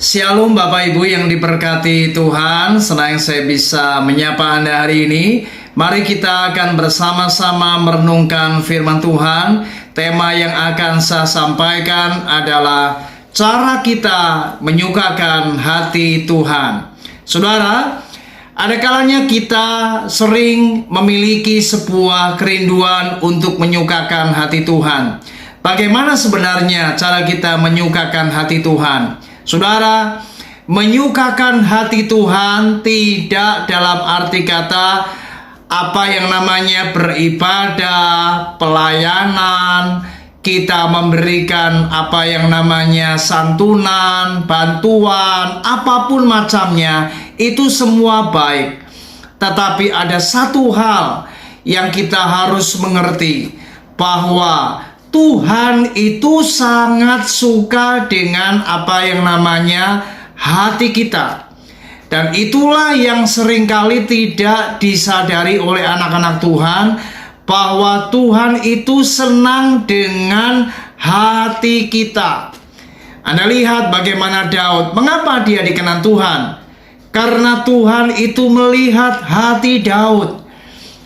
Shalom Bapak Ibu yang diberkati Tuhan, senang saya bisa menyapa Anda hari ini. Mari kita akan bersama-sama merenungkan firman Tuhan. Tema yang akan saya sampaikan adalah cara kita menyukakan hati Tuhan. Saudara, ada kalanya kita sering memiliki sebuah kerinduan untuk menyukakan hati Tuhan. Bagaimana sebenarnya cara kita menyukakan hati Tuhan? Saudara, menyukakan hati Tuhan tidak dalam arti kata apa yang namanya beribadah, pelayanan, kita memberikan apa yang namanya santunan, bantuan, apapun macamnya, itu semua baik. Tetapi ada satu hal yang kita harus mengerti, bahwa Tuhan itu sangat suka dengan apa yang namanya hati kita. Dan itulah yang seringkali tidak disadari oleh anak-anak Tuhan, bahwa Tuhan itu senang dengan hati kita. Anda lihat bagaimana Daud, mengapa dia dikenan Tuhan? Karena Tuhan itu melihat hati Daud.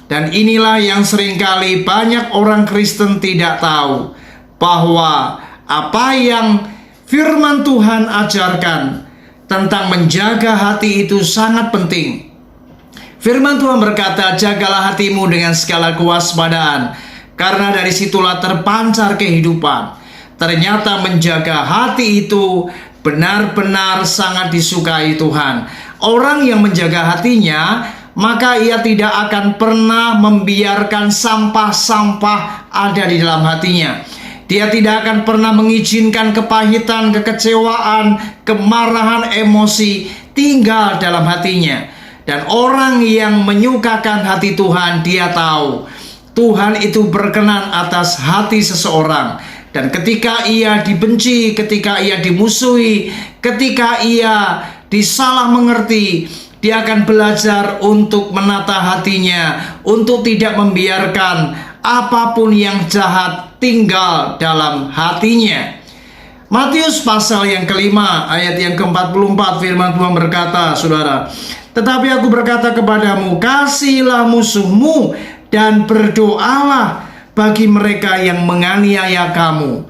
Dan inilah yang seringkali banyak orang Kristen tidak tahu, bahwa apa yang firman Tuhan ajarkan tentang menjaga hati itu sangat penting. Firman Tuhan berkata, jagalah hatimu dengan segala kewaspadaan, karena dari situlah terpancar kehidupan. Ternyata menjaga hati itu benar-benar sangat disukai Tuhan. Orang yang menjaga hatinya, maka ia tidak akan pernah membiarkan sampah-sampah ada di dalam hatinya. Dia tidak akan pernah mengizinkan kepahitan, kekecewaan, kemarahan, emosi tinggal dalam hatinya. Dan orang yang menyukakan hati Tuhan, dia tahu Tuhan itu berkenan atas hati seseorang. Dan ketika ia dibenci, ketika ia dimusuhi, ketika ia disalah mengerti, dia akan belajar untuk menata hatinya, untuk tidak membiarkan apapun yang jahat tinggal dalam hatinya. Matius pasal yang kelima ayat yang ke-44, firman Tuhan berkata, saudara, tetapi aku berkata kepadamu, kasihilah musuhmu dan berdoalah bagi mereka yang menganiaya kamu.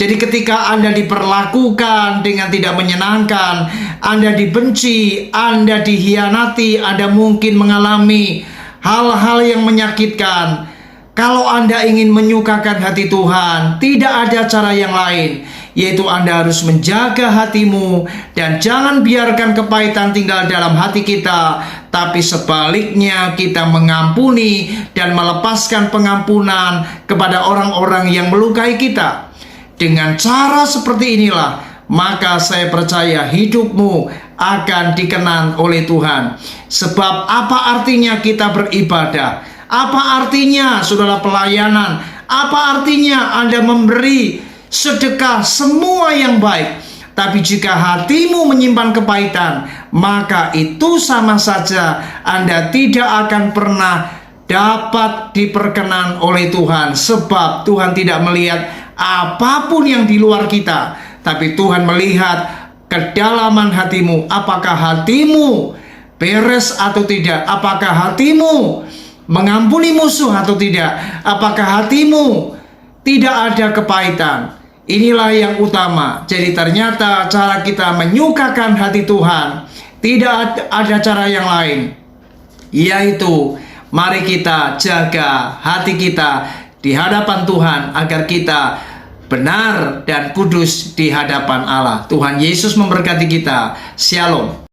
Jadi ketika Anda diperlakukan dengan tidak menyenangkan, Anda dibenci, Anda dihianati, Anda mungkin mengalami hal-hal yang menyakitkan. Kalau Anda ingin menyukakan hati Tuhan, tidak ada cara yang lain, yaitu Anda harus menjaga hatimu dan jangan biarkan kepahitan tinggal dalam hati kita, tapi sebaliknya kita mengampuni dan melepaskan pengampunan kepada orang-orang yang melukai kita. Dengan cara seperti inilah, maka saya percaya hidupmu akan dikenan oleh Tuhan. Sebab apa artinya kita beribadah? Apa artinya saudara pelayanan? Apa artinya Anda memberi sedekah semua yang baik? Tapi jika hatimu menyimpan kepahitan, maka itu sama saja Anda tidak akan pernah dapat diperkenan oleh Tuhan. Sebab Tuhan tidak melihat apapun yang di luar kita, tapi Tuhan melihat kedalaman hatimu. Apakah hatimu beres atau tidak? Apakah hatimu mengampuni musuh atau tidak? Apakah hatimu tidak ada kepahitan? Inilah yang utama. Jadi ternyata cara kita menyukakan hati Tuhan, tidak ada cara yang lain, yaitu mari kita jaga hati kita di hadapan Tuhan, agar kita benar dan kudus di hadapan Allah. Tuhan Yesus memberkati kita. Shalom.